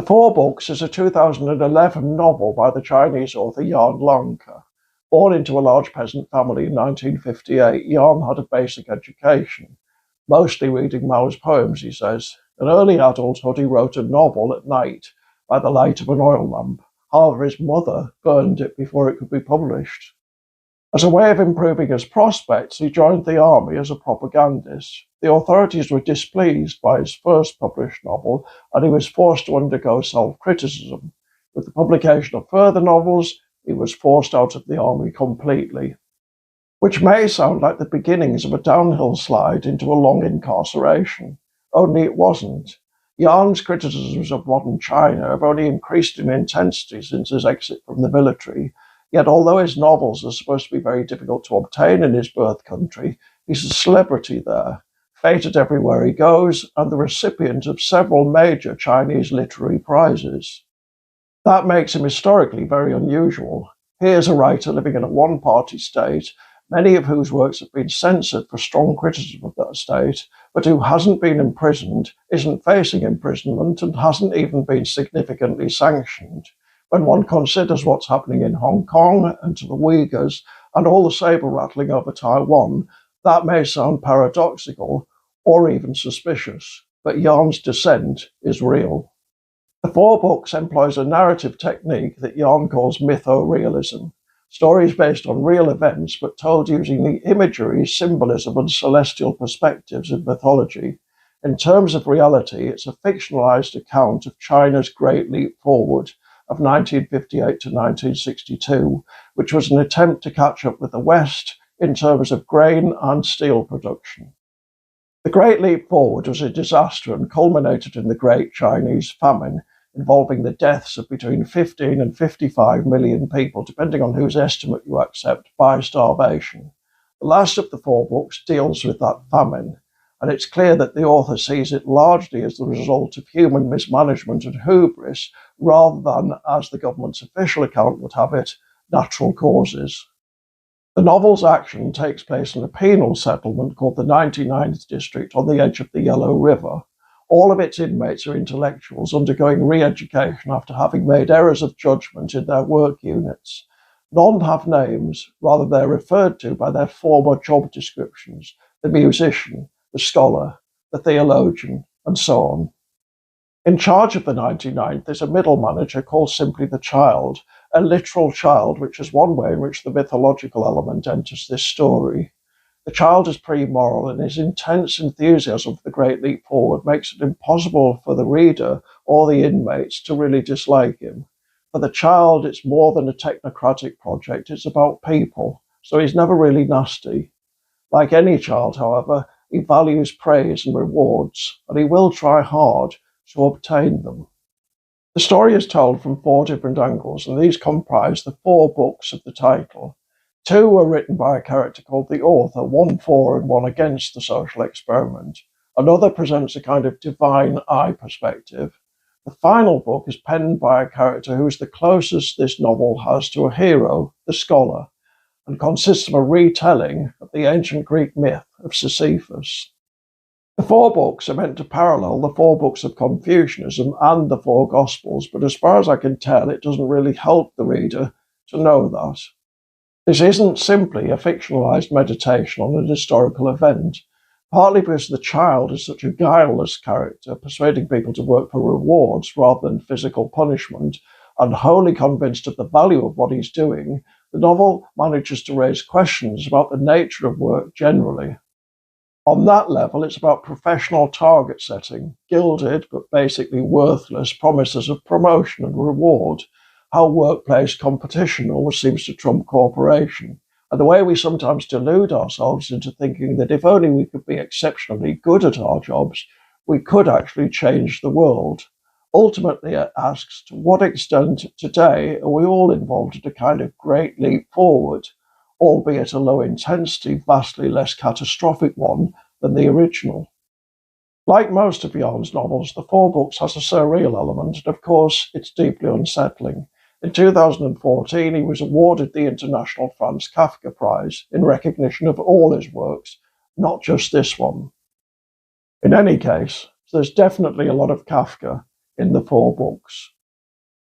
The Four Books is a 2011 novel by the Chinese author Yan Lanke. Born into a large peasant family in 1958, Yan had a basic education, mostly reading Mao's poems, he says. In early adulthood, he wrote a novel at night by the light of an oil lamp. However, his mother burned it before it could be published. As a way of improving his prospects, he joined the army as a propagandist. The authorities were displeased by his first published novel, and he was forced to undergo self-criticism. With the publication of further novels, he was forced out of the army completely, which may sound like the beginnings of a downhill slide into a long incarceration. Only it wasn't. Yan's criticisms of modern China have only increased in intensity since his exit from the military. Yet, although his novels are supposed to be very difficult to obtain in his birth country, he's a celebrity there, feted everywhere he goes, and the recipient of several major Chinese literary prizes. That makes him historically very unusual. Here's a writer living in a one-party state, many of whose works have been censored for strong criticism of that state, but who hasn't been imprisoned, isn't facing imprisonment, and hasn't even been significantly sanctioned. When one considers what's happening in Hong Kong and to the Uyghurs and all the saber rattling over Taiwan, that may sound paradoxical or even suspicious, but Yan's dissent is real. The Four Books employs a narrative technique that Yan calls mytho-realism, stories based on real events but told using the imagery, symbolism and celestial perspectives of mythology. In terms of reality, it's a fictionalized account of China's Great Leap Forward, of 1958 to 1962, which was an attempt to catch up with the West in terms of grain and steel production. The Great Leap Forward was a disaster and culminated in the Great Chinese Famine, involving the deaths of between 15 and 55 million people, depending on whose estimate you accept, by starvation. The last of the Four Books deals with that famine, and it's clear that the author sees it largely as the result of human mismanagement and hubris, rather than, as the government's official account would have it, natural causes. The novel's action takes place in a penal settlement called the 99th District on the edge of the Yellow River. All of its inmates are intellectuals undergoing re-education after having made errors of judgment in their work units. None have names, rather they're referred to by their former job descriptions: the musician, the scholar, the theologian, and so on. In charge of the 99th is a middle manager called simply the Child, a literal child, which is one way in which the mythological element enters this story. The Child is pre-moral, and his intense enthusiasm for the Great Leap Forward makes it impossible for the reader or the inmates to really dislike him. For the Child, it's more than a technocratic project, it's about people, so he's never really nasty. Like any child, however, he values praise and rewards, and he will try hard to obtain them. The story is told from four different angles, and these comprise the four books of the title. Two were written by a character called the Author, one for and one against the social experiment. Another presents a kind of divine eye perspective. The final book is penned by a character who is the closest this novel has to a hero, the Scholar, and consists of a retelling of the ancient Greek myth of Sisyphus. The four books are meant to parallel the four books of Confucianism and the four Gospels, but as far as I can tell, it doesn't really help the reader to know that. This isn't simply a fictionalized meditation on an historical event, partly because the Child is such a guileless character, persuading people to work for rewards rather than physical punishment, and wholly convinced of the value of what he's doing. The novel manages to raise questions about the nature of work generally. On that level, it's about professional target setting, gilded but basically worthless promises of promotion and reward, how workplace competition always seems to trump cooperation, and the way we sometimes delude ourselves into thinking that if only we could be exceptionally good at our jobs, we could actually change the world. Ultimately, it asks, to what extent today are we all involved in a kind of great leap forward, albeit a low-intensity, vastly less catastrophic one than the original. Like most of Yan's novels, The Four Books has a surreal element, and of course, it's deeply unsettling. In 2014, he was awarded the International Franz Kafka Prize in recognition of all his works, not just this one. In any case, there's definitely a lot of Kafka in the four books.